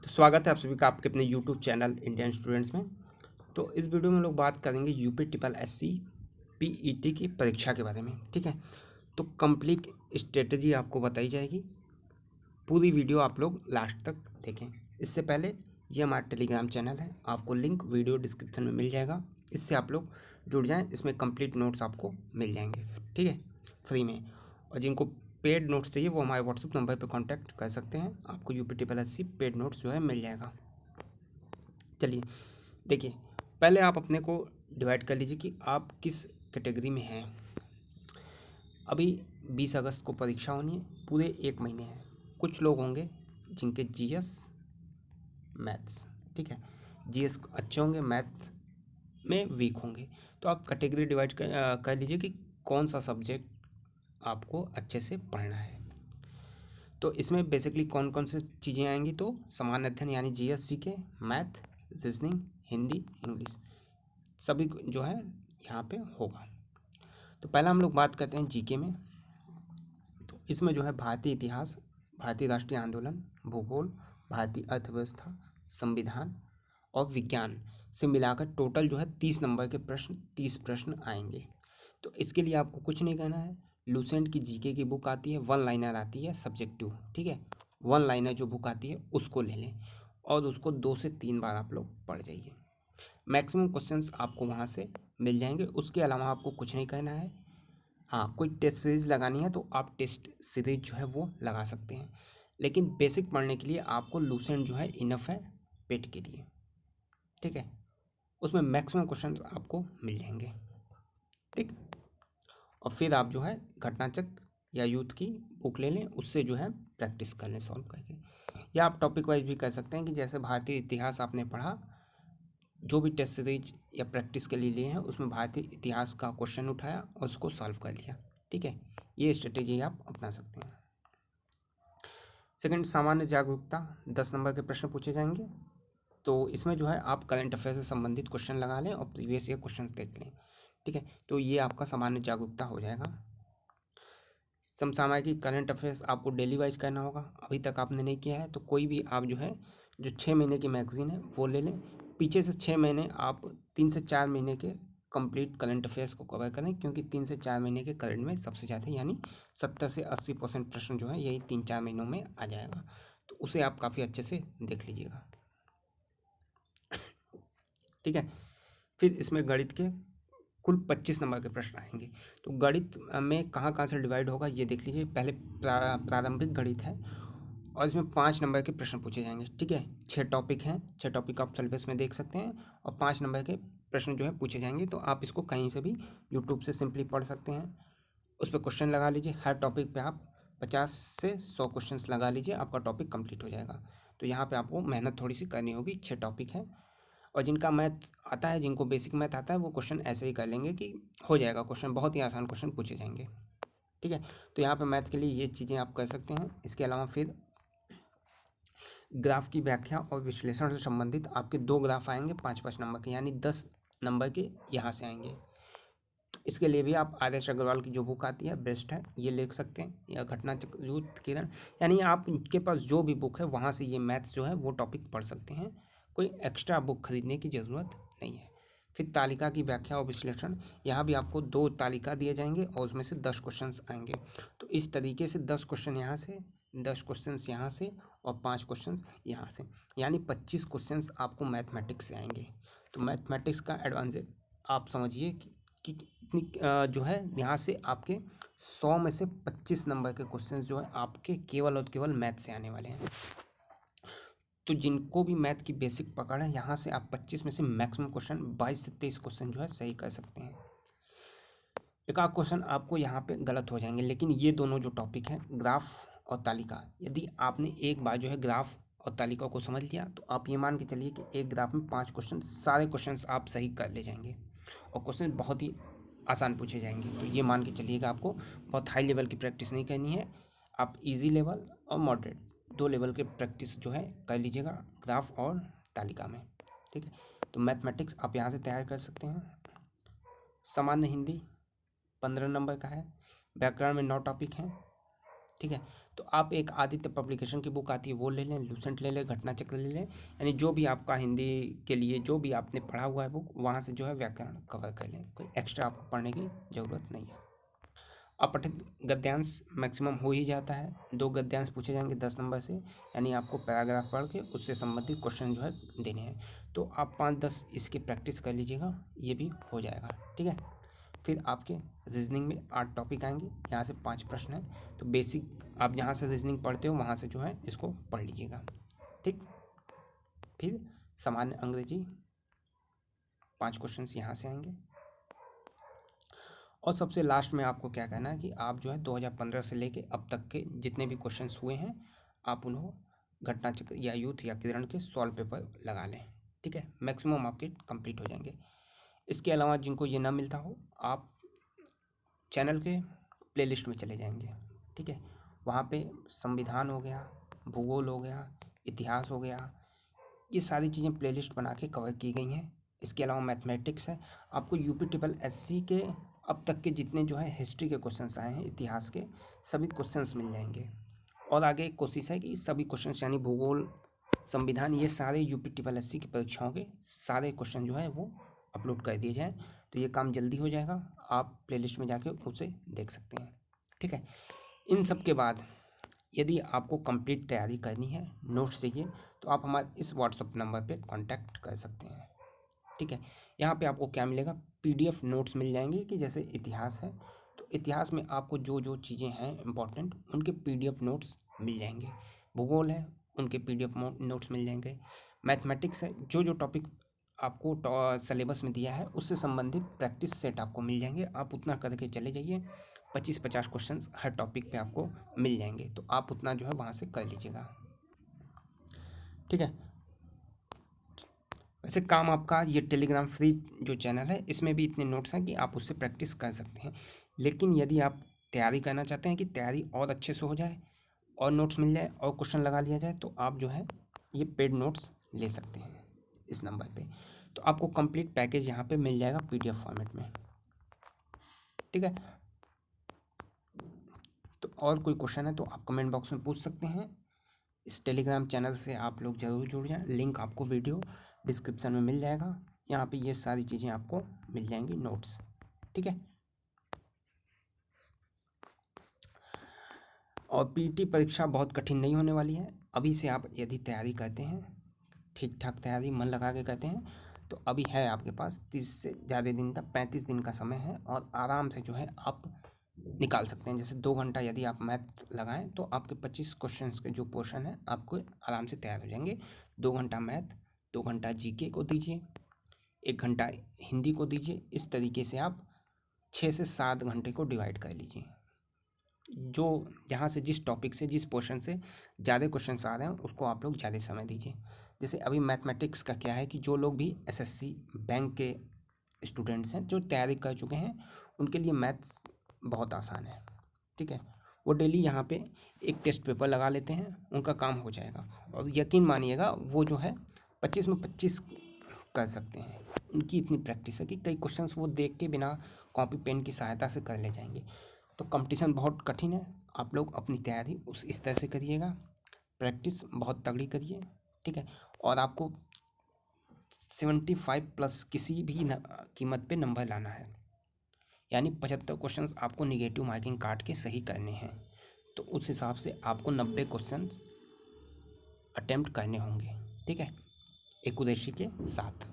तो स्वागत है आप सभी का आपके अपने यूट्यूब चैनल इंडियन स्टूडेंट्स में। तो इस वीडियो में लोग बात करेंगे यूपी ट्रिपल एससी पीईटी की परीक्षा के बारे में। ठीक है, तो कंप्लीट स्ट्रेटजी आपको बताई जाएगी। पूरी वीडियो आप लोग लास्ट तक देखें। इससे पहले ये हमारा टेलीग्राम चैनल है, आपको लिंक वीडियो डिस्क्रिप्शन में मिल जाएगा। इससे आप लोग जुड़ जाएं, इसमें कंप्लीट नोट्स आपको मिल जाएंगे। ठीक है, फ्री में। और जिनको पेड नोट्स चाहिए वो हमारे व्हाट्सएप नंबर पर कांटेक्ट कर सकते हैं, आपको UP triple SC paid notes जो है मिल जाएगा। चलिए देखिए, पहले आप अपने को डिवाइड कर लीजिए कि आप किस कैटेगरी में हैं। अभी 20 अगस्त को परीक्षा होनी है, पूरे 1 महीने हैं। कुछ लोग होंगे जिनके जीएस मैथ्स, ठीक है, जीएस अच्छे होंगे, मैथ में वीक होंगे। तो आप कैटेगरी डिवाइड कर लीजिए कि कौन सा सब्जेक्ट आपको अच्छे से पढ़ना है। तो इसमें बेसिकली कौन कौन से चीज़ें आएंगी, तो सामान्य अध्ययन यानी जीएस के, मैथ, रीजनिंग, हिंदी, इंग्लिश, सभी जो है यहाँ पे होगा। तो पहला हम लोग बात करते हैं जीके में। तो इसमें जो है भारतीय इतिहास, भारतीय राष्ट्रीय आंदोलन, भूगोल, भारतीय अर्थव्यवस्था, संविधान और विज्ञान से मिलाकर टोटल जो है 30 नंबर के प्रश्न, 30 प्रश्न आएंगे। तो इसके लिए आपको कुछ नहीं करना है। लूसेंट की जीके की बुक आती है, 1 लाइनर आती है सब्जेक्टिव। ठीक है, 1 लाइनर जो बुक आती है उसको ले लें और उसको 2 से 3 बार आप लोग पढ़ जाइए। मैक्सिमम क्वेश्चंस आपको वहाँ से मिल जाएंगे। उसके अलावा आपको कुछ नहीं करना है। हाँ, कोई टेस्ट सीरीज लगानी है तो आप टेस्ट सीरीज जो है वो लगा सकते हैं, लेकिन बेसिक पढ़ने के लिए आपको लूसेंट जो है इनफ है पेट के लिए। ठीक है, उसमें मैक्सिमम क्वेश्चंस आपको मिल जाएंगे। ठीक, और फिर आप जो है घटनाचक्र या यूथ की बुक ले लें, उससे जो है प्रैक्टिस कर लें सॉल्व करके। या आप टॉपिक वाइज भी कर सकते हैं कि जैसे भारतीय इतिहास आपने पढ़ा, जो भी टेस्ट सीरीज या प्रैक्टिस के लिए लिए हैं उसमें भारतीय इतिहास का क्वेश्चन उठाया और उसको सॉल्व कर लिया। ठीक है, ये स्ट्रेटेजी आप अपना सकते हैं। सेकंड, सामान्य जागरूकता, 10 नंबर के प्रश्न पूछे जाएंगे। तो इसमें जो है आप करंट अफेयर से संबंधित क्वेश्चन लगा लें और प्रीवियस ईयर क्वेश्चन देख लें। ठीक है, तो ये आपका सामान्य जागरूकता हो जाएगा। समसामयिक करंट अफेयर्स आपको डेली वाइज करना होगा। अभी तक आपने नहीं किया है तो कोई भी आप जो है जो 6 महीने की मैगजीन है वो ले लें। पीछे से 6 महीने आप 3 से 4 महीने के कंप्लीट करंट अफेयर्स को कवर करें, क्योंकि 3 से 4 महीने के करंट में सबसे ज़्यादा यानी 70 से 80% प्रश्न जो है यही 3-4 महीनों में आ जाएगा। तो उसे आप काफ़ी अच्छे से देख लीजिएगा। ठीक है, फिर इसमें गणित के कुल 25 नंबर के प्रश्न आएंगे। तो गणित में कहाँ कहाँ से डिवाइड होगा ये देख लीजिए। पहले प्रारंभिक गणित है और इसमें 5 नंबर के प्रश्न पूछे जाएंगे। ठीक है, 6 टॉपिक हैं, 6 टॉपिक आप सिलेबस में देख सकते हैं और 5 नंबर के प्रश्न जो है पूछे जाएंगे। तो आप इसको कहीं से भी यूट्यूब से सिंपली पढ़ सकते हैं, उस पर क्वेश्चन लगा लीजिए। हर टॉपिक पे आप 50 से 100 क्वेश्चन लगा लीजिए, आपका टॉपिक कंप्लीट हो जाएगा। तो यहाँ पे आपको मेहनत थोड़ी सी करनी होगी। 6 टॉपिक है और जिनका मैथ आता है, जिनको बेसिक मैथ आता है, वो क्वेश्चन ऐसे ही कर लेंगे कि हो जाएगा। क्वेश्चन बहुत ही आसान क्वेश्चन पूछे जाएंगे। ठीक है, तो यहाँ पे मैथ के लिए ये चीज़ें आप कर सकते हैं। इसके अलावा फिर ग्राफ की व्याख्या और विश्लेषण से संबंधित आपके 2 ग्राफ आएंगे 5-5 नंबर के, यानी 10 नंबर के यहाँ से आएंगे। तो इसके लिए भी आप आदर्श अग्रवाल की जो बुक आती है बेस्ट है, ये ले सकते हैं, या घटनाचक्र, युद्ध किरण, यानी आपके पास जो भी बुक है वहाँ से ये मैथ्स जो है वो टॉपिक पढ़ सकते हैं। कोई एक्स्ट्रा बुक खरीदने की ज़रूरत नहीं है। फिर तालिका की व्याख्या और विश्लेषण, यहाँ भी आपको 2 तालिका दिए जाएंगे और उसमें से 10 क्वेश्चंस आएंगे। तो इस तरीके से 10 क्वेश्चन यहाँ से, 10 क्वेश्चंस यहाँ से और 5 क्वेश्चंस यहाँ से, यानी 25 क्वेश्चंस आपको मैथमेटिक्स से आएंगे। तो मैथमेटिक्स का एडवांटेज आप समझिए कि कितनी जो है यहाँ से आपके 100 में से 25 नंबर के क्वेश्चंस जो है आपके केवल और केवल मैथ से आने वाले हैं। तो जिनको भी मैथ की बेसिक पकड़ है, यहाँ से आप 25 में से मैक्सिमम क्वेश्चन 22 से 23 क्वेश्चन जो है सही कर सकते हैं। एक आध क्वेश्चन आपको यहाँ पे गलत हो जाएंगे, लेकिन ये दोनों जो टॉपिक हैं, ग्राफ और तालिका, यदि आपने एक बार जो है ग्राफ और तालिका को समझ लिया तो आप ये मान के चलिए कि एक ग्राफ में 5 क्वेश्चन, सारे क्वेश्चन आप सही कर ले जाएंगे और क्वेश्चन बहुत ही आसान पूछे जाएंगे। तो ये मान के चलिएगा आपको बहुत हाई लेवल की प्रैक्टिस नहीं करनी है, आप ईजी लेवल और मॉडरेट 2 लेवल के प्रैक्टिस जो है कर लीजिएगा ग्राफ और तालिका में। ठीक है, तो मैथमेटिक्स आप यहाँ से तैयार कर सकते हैं। सामान्य हिंदी 15 नंबर का है, व्याकरण में 9 टॉपिक हैं। ठीक है, तो आप एक आदित्य पब्लिकेशन की बुक आती है वो ले लें, लूसेंट ले लें, घटना चक्र ले लें, यानी जो भी आपका हिंदी के लिए जो भी आपने पढ़ा हुआ है बुक, वहाँ से जो है व्याकरण कवर कर लें, कोई एक्स्ट्रा आपको पढ़ने की ज़रूरत नहीं है। अपठित गद्यांश मैक्सिमम हो ही जाता है, 2 गद्यांश पूछे जाएंगे 10 नंबर से, यानी आपको पैराग्राफ पढ़ के उससे संबंधित क्वेश्चन जो है देने हैं। तो आप 5-10 इसकी प्रैक्टिस कर लीजिएगा, ये भी हो जाएगा, ठीक है। फिर आपके रीजनिंग में 8 टॉपिक आएंगे, यहाँ से 5 प्रश्न हैं, तो बेसिक आप जहाँ से रीजनिंग पढ़ते हो वहाँ से जो है इसको पढ़ लीजिएगा, ठीक। फिर सामान्य अंग्रेजी 5 क्वेश्चन यहाँ से आएंगे। और सबसे लास्ट में आपको क्या कहना है कि आप जो है 2015 से लेके अब तक के जितने भी क्वेश्चंस हुए हैं आप उन्हें घटना चक्र या यूथ या किरण के सॉल्व पेपर लगा लें, ठीक है। मैक्सिमम आपके कंप्लीट हो जाएंगे। इसके अलावा जिनको ये ना मिलता हो, आप चैनल के प्लेलिस्ट में चले जाएंगे, ठीक है। वहाँ पे संविधान हो गया, भूगोल हो गया, इतिहास हो गया, ये सारी चीज़ें प्लेलिस्ट बना के कवर की गई हैं। इसके अलावा मैथमेटिक्स है, आपको यूपी ट्रिपल एससी के अब तक के जितने जो है हिस्ट्री के क्वेश्चंस आए हैं, इतिहास के सभी क्वेश्चंस मिल जाएंगे। और आगे कोशिश है कि सभी क्वेश्चंस यानी भूगोल, संविधान, ये सारे यूपी ट्रिपल एससी की परीक्षाओं के सारे क्वेश्चन जो है वो अपलोड कर दिए जाएँ, तो ये काम जल्दी हो जाएगा। आप प्लेलिस्ट में जाके उसे देख सकते हैं, ठीक है। इन सब के बाद यदि आपको कंप्लीट तैयारी करनी है, नोट्स चाहिए, तो आप हमारे इस व्हाट्सएप नंबर पे कांटेक्ट कर सकते हैं, ठीक है। यहाँ पे आपको क्या मिलेगा, पीडीएफ नोट्स मिल जाएंगे कि जैसे इतिहास है तो इतिहास में आपको जो जो चीज़ें हैं इंपॉर्टेंट उनके पीडीएफ नोट्स मिल जाएंगे। भूगोल है, उनके पीडीएफ नोट्स मिल जाएंगे। मैथमेटिक्स है, जो जो टॉपिक आपको सिलेबस में दिया है उससे संबंधित प्रैक्टिस सेट आपको मिल जाएंगे। आप उतना करके चले जाइए, 25-50 क्वेश्चन हर टॉपिक पे आपको मिल जाएंगे, तो आप उतना जो है वहाँ से कर लीजिएगा, ठीक है। वैसे काम आपका ये टेलीग्राम फ्री जो चैनल है इसमें भी इतने नोट्स हैं कि आप उससे प्रैक्टिस कर सकते हैं। लेकिन यदि आप तैयारी करना चाहते हैं कि तैयारी और अच्छे से हो जाए और नोट्स मिल जाए और क्वेश्चन लगा लिया जाए, तो आप जो है ये पेड नोट्स ले सकते हैं इस नंबर पे। तो आपको कंप्लीट पैकेज यहाँ पे मिल जाएगा पीडीएफ फॉर्मेट में, ठीक है। तो और कोई क्वेश्चन है तो आप कमेंट बॉक्स में पूछ सकते हैं। इस टेलीग्राम चैनल से आप लोग ज़रूर जुड़ जाएं, लिंक आपको वीडियो डिस्क्रिप्शन में मिल जाएगा। यहाँ पे ये सारी चीज़ें आपको मिल जाएंगी, नोट्स, ठीक है। और पीटी परीक्षा बहुत कठिन नहीं होने वाली है। अभी से आप यदि तैयारी करते हैं, ठीक ठाक तैयारी मन लगा के करते हैं, तो अभी है आपके पास 30 से ज़्यादा दिन तक 35 दिन का समय है और आराम से जो है आप निकाल सकते हैं। जैसे 2 घंटा यदि आप मैथ लगाएं तो आपके 25 क्वेश्चंस के जो पोर्शन है आपको आराम से तैयार हो जाएंगे। 2 घंटा मैथ, 2 घंटा जीके को दीजिए, 1 घंटा हिंदी को दीजिए। इस तरीके से आप 6 से 7 घंटे को डिवाइड कर लीजिए। जो जहाँ से जिस टॉपिक से जिस पोर्शन से ज़्यादा क्वेश्चन आ रहे हैं उसको आप लोग ज़्यादा समय दीजिए। जैसे अभी मैथमेटिक्स का क्या है कि जो लोग भी एसएससी बैंक के स्टूडेंट्स हैं जो तैयारी कर चुके हैं उनके लिए मैथ्स बहुत आसान है, ठीक है। वो डेली यहाँ पे एक टेस्ट पेपर लगा लेते हैं, उनका काम हो जाएगा। और यकीन मानिएगा वो जो है 25 में 25 कर सकते हैं। उनकी इतनी प्रैक्टिस है कि कई क्वेश्चंस वो देख के बिना कॉपी पेन की सहायता से कर ले जाएंगे। तो कंपटीशन बहुत कठिन है, आप लोग अपनी तैयारी इस तरह से करिएगा, प्रैक्टिस बहुत तगड़ी करिए, ठीक है। और आपको 75 प्लस किसी भी कीमत पे नंबर लाना है, यानी 75 क्वेश्चंस आपको निगेटिव मार्किंग काट के सही करने हैं। तो उस हिसाब से आपको 90 क्वेश्चन अटेम्प्ट करने होंगे, ठीक है, एक्यूरेसी के साथ।